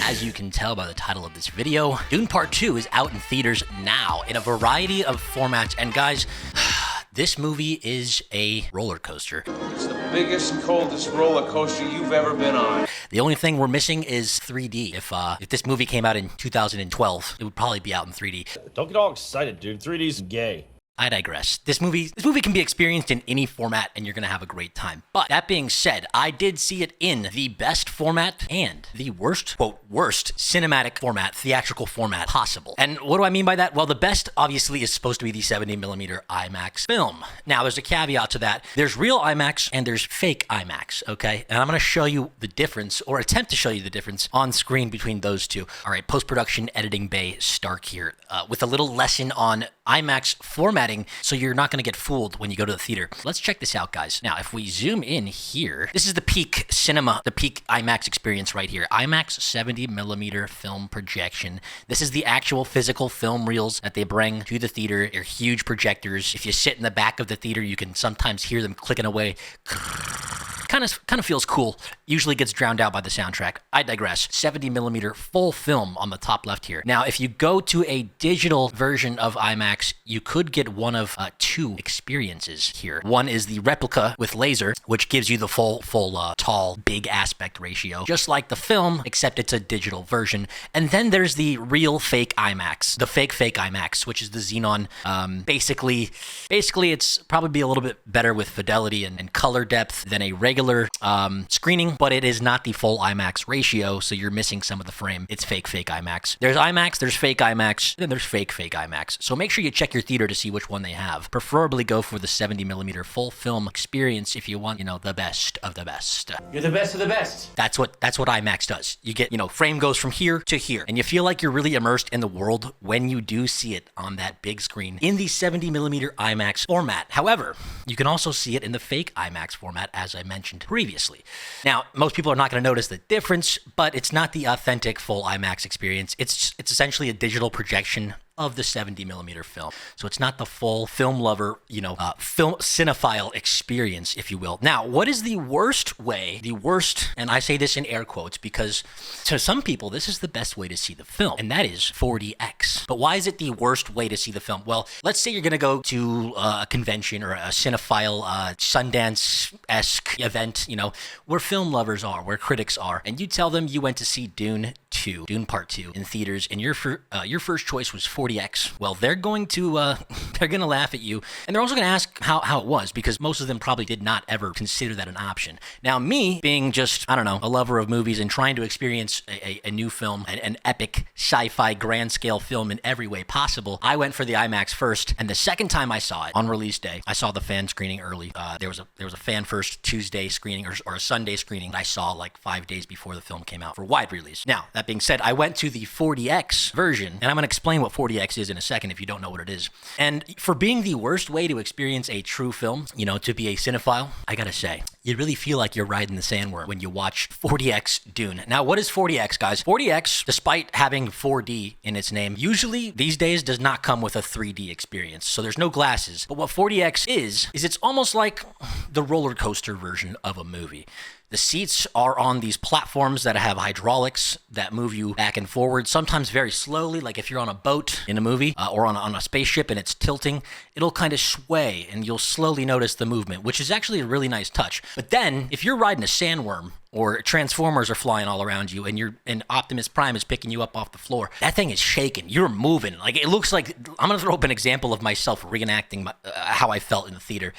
As you can tell by the title of this video, Dune Part 2 is out in theaters now in a variety of formats. And guys, this movie is a roller coaster. It's the biggest, coldest roller coaster you've ever been on. The only thing we're missing is 3D. If this movie came out in 2012, it would probably be out in 3D. Don't get all excited, dude. 3D's gay. I digress. This movie can be experienced in any format and you're going to have a great time. But that being said, I did see it in the best format and the worst, quote, worst cinematic format, theatrical format possible. And what do I mean by that? Well, the best obviously is supposed to be the 70mm IMAX film. Now, there's a caveat to that. There's real IMAX and there's fake IMAX, okay? And I'm going to show you the difference, or attempt to show you the difference on screen between those two. All right, post-production editing bay Stark here with a little lesson on IMAX formatting, so you're not going to get fooled when you go to the theater. Let's check this out, guys. Now, if we zoom in here, this is the peak cinema, the peak IMAX experience right here. IMAX 70mm film projection. This is the actual physical film reels that they bring to the theater. They're huge projectors. If you sit in the back of the theater, you can sometimes hear them clicking away. Kind of feels cool. Usually gets drowned out by the soundtrack. I digress. 70mm full film on the top left here. Now, if you go to a digital version of IMAX, you could get one of two experiences here. One is the replica with laser, which gives you the full tall, big aspect ratio, just like the film, except it's a digital version. And then there's the real fake IMAX, the fake IMAX, which is the Xenon. Basically, it's probably a little bit better with fidelity and color depth than a regular screening, but it is not the full IMAX ratio, so you're missing some of the frame. It's fake IMAX. There's IMAX, there's fake IMAX, then there's fake IMAX. So make sure you check your theater to see which one they have. Preferably go for the 70mm full film experience if you want, the best of the best. You're the best of the best. That's what IMAX does. You get, frame goes from here to here, and you feel like you're really immersed in the world when you do see it on that big screen in the 70mm IMAX format. However, you can also see it in the fake IMAX format, as I mentioned previously. Now, most people are not going to notice the difference, but it's not the authentic full IMAX experience. It's essentially a digital projection of the 70mm film. So it's not the full film lover, film cinephile experience, if you will. Now, what is the worst, and I say this in air quotes because to some people, this is the best way to see the film, and that is 4DX. But why is it the worst way to see the film? Well, let's say you're going to go to a convention or a cinephile Sundance-esque event, where film lovers are, where critics are, and you tell them you went to see Dune Part 2 in theaters, and your first choice was 4DX. Well, they're going to laugh at you, and they're also going to ask how it was, because most of them probably did not ever consider that an option. Now, me being just, a lover of movies and trying to experience a new film, an epic sci-fi grand scale film in every way possible, I went for the IMAX first, and the second time I saw it on release day, I saw the fan screening early. There was a fan first Tuesday screening or a Sunday screening that I saw like 5 days before the film came out for wide release. Now, that being said, I went to the 4DX version, and I'm going to explain what 4DX is in a second if you don't know what it is. And for being the worst way to experience a true film, to be a cinephile, I gotta say, you really feel like you're riding the sandworm when you watch 4DX Dune. Now, what is 4DX, guys? 4DX, despite having 4D in its name, usually these days does not come with a 3D experience, so there's no glasses. But what 4DX is it's almost like the roller coaster version of a movie. The seats are on these platforms that have hydraulics that move you back and forward, sometimes very slowly, like if you're on a boat in a movie or on a spaceship and it's tilting, it'll kind of sway and you'll slowly notice the movement, which is actually a really nice touch. But then, if you're riding a sandworm, or Transformers are flying all around you, and Optimus Prime is picking you up off the floor, that thing is shaking. You're moving. Like, it looks like, I'm going to throw up an example of myself reenacting how I felt in the theater.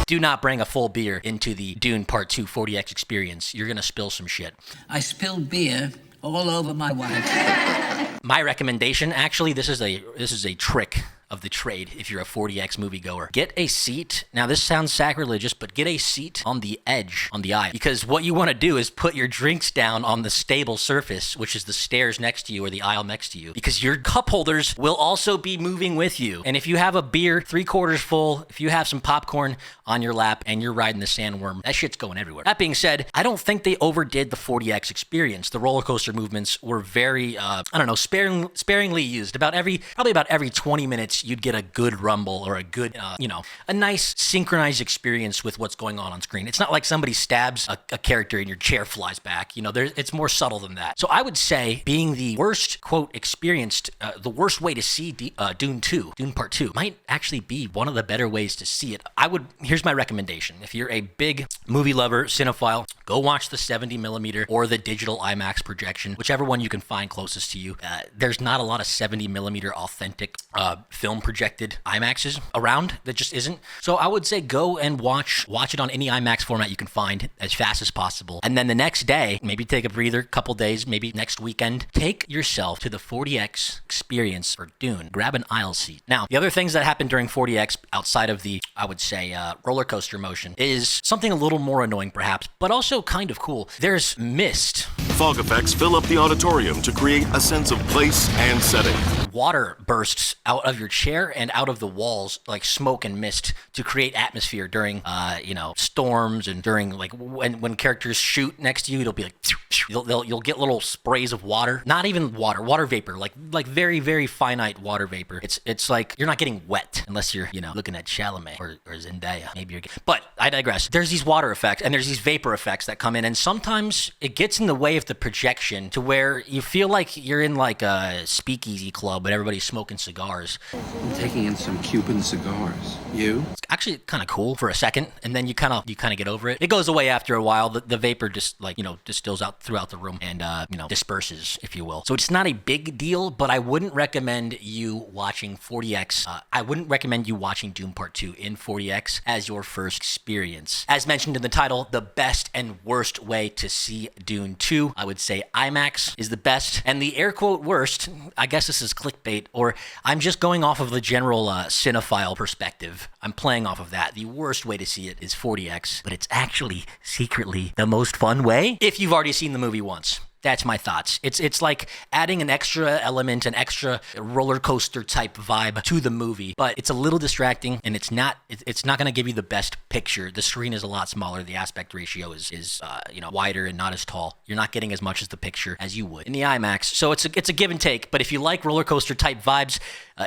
Do not bring a full beer into the Dune Part 2 4DX experience. You're going to spill some shit. I spilled beer all over my wife. My recommendation, actually, this is a trick of the trade if you're a 4DX moviegoer. Get a seat. Now, this sounds sacrilegious, but get a seat on the edge, on the aisle. Because what you want to do is put your drinks down on the stable surface, which is the stairs next to you or the aisle next to you. Because your cup holders will also be moving with you. And if you have a beer 3/4 full, if you have some popcorn on your lap and you're riding the sandworm, that shit's going everywhere. That being said, I don't think they overdid the 4DX experience. The roller coaster movements were very, sparingly used. Probably about every 20 minutes, voice, you'd get a good rumble or a good, a nice synchronized experience with what's going on screen. It's not like somebody stabs a character and your chair flies back. It's more subtle than that. So I would say being the worst, quote, experienced, the worst way to see Dune Part 2 might actually be one of the better ways to see it. Here's my recommendation. If you're a big movie lover, cinephile, go watch the 70 millimeter or the digital IMAX projection, whichever one you can find closest to you. There's not a lot of 70 millimeter authentic film projected IMAXs around. That just isn't. So I would say go and watch it on any IMAX format you can find as fast as possible. And then the next day, maybe take a breather, couple days, maybe next weekend, take yourself to the 4DX experience for Dune. Grab an aisle seat. Now, the other things that happen during 4DX outside of the, I would say, roller coaster motion is something a little more annoying perhaps, but also kind of cool. There's mist. Fog effects fill up the auditorium to create a sense of place and setting. Water bursts out of your chair and out of the walls like smoke and mist to create atmosphere during, storms and during like when characters shoot next to you. It'll be like you'll get little sprays of water. Not even water vapor, like very very finite water vapor. It's like you're not getting wet unless you're looking at Chalamet or Zendaya. Maybe you're. But I digress. There's these water effects and there's these vapor effects that come in, and sometimes it gets in the way of the projection to where you feel like you're in like a speakeasy club, but everybody's smoking cigars. I'm taking in some Cuban cigars. You? It's actually kind of cool for a second, and then you kind of get over it. It goes away after a while. The vapor just distills out throughout the room and disperses, if you will. So it's not a big deal, but I wouldn't recommend you watching 4DX. I wouldn't recommend you watching Dune Part 2 in 4DX as your first experience. As mentioned in the title, the best and worst way to see Dune 2, I would say IMAX is the best, and the air quote worst, I guess this is clickbait, or I'm just going off of the general cinephile perspective. I'm playing off of that. The worst way to see it is 4DX, but it's actually secretly the most fun way if you've already seen the movie once. That's my thoughts. It's like adding an extra element, an extra roller coaster type vibe to the movie, but it's a little distracting and it's not going to give you the best picture. The screen is a lot smaller. The aspect ratio is wider and not as tall. You're not getting as much as the picture as you would in the IMAX. So it's a give and take. But if you like roller coaster type vibes,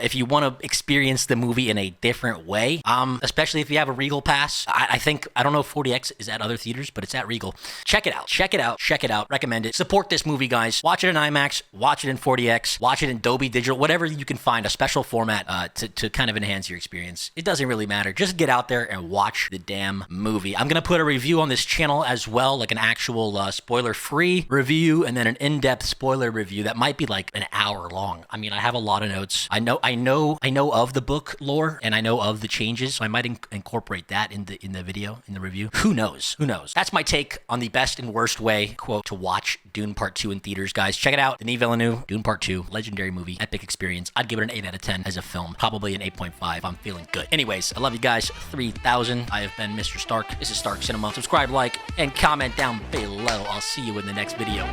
if you want to experience the movie in a different way, especially if you have a Regal pass, I don't know if 4DX is at other theaters, but it's at Regal. Check it out. Recommend it. Support this movie, guys. Watch it in IMAX, watch it in 4DX, watch it in Dolby Digital, whatever you can find, a special format to kind of enhance your experience. It doesn't really matter. Just get out there and watch the damn movie. I'm going to put a review on this channel as well, like an actual spoiler-free review and then an in-depth spoiler review that might be like an hour long. I mean, I have a lot of notes. I know of the book lore and I know of the changes, so I might incorporate that in the video, in the review. Who knows? That's my take on the best and worst way, quote, to watch Dune Part 2 in theaters, guys. Check it out. Denis Villeneuve, Dune Part 2, legendary movie, epic experience. I'd give it an 8 out of 10 as a film. Probably an 8.5. I'm feeling good. Anyways, I love you guys. 3,000. I have been Mr. Stark. This is Stark Cinema. Subscribe, like, and comment down below. I'll see you in the next video.